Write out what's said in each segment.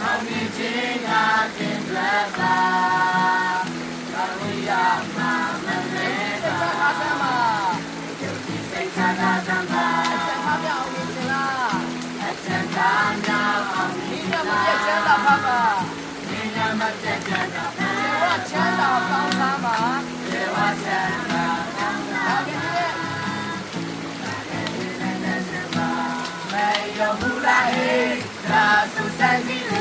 အောင်မြင်ခြင်းသာတင်ပြပါဘာလို့ရမှာမလဲတာအားစမ်းပါယုံကြည်စိတ်ချတာစမ်းပါအချမ်းသာမြောက်အောင်မြင်ခြင်းလားအချမ်းသာမြောက်အောင်မြင်ခြင်းလားဒီညမပြတ်ချမ်းသာပါပါဒီညမပြတ်ချမ်းသာပါဒီဝချမ်းသာကောင်းစားပါဒီဝချမ်းသာကောင်းစားပါ没有木来那苏山地里，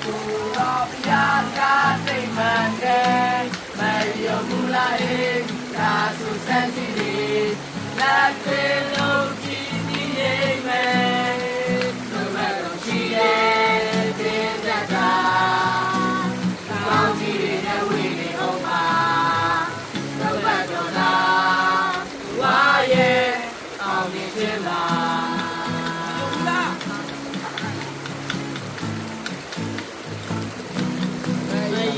古老呀家对门的，没有木来那苏山地里，那对路基地们，都来东西耶，别在家，忘记了为你后妈，都来多大，我也熬你去啦。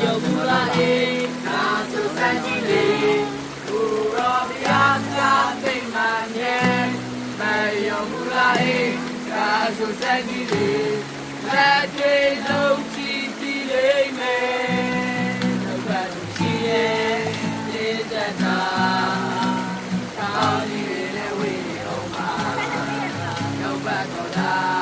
有不来，那苏山地里，不若比亚家对满年，没有不来，那苏山地里，来对楼梯地里面，都快东西耶，你在哪？到你的为你后妈，有白头的。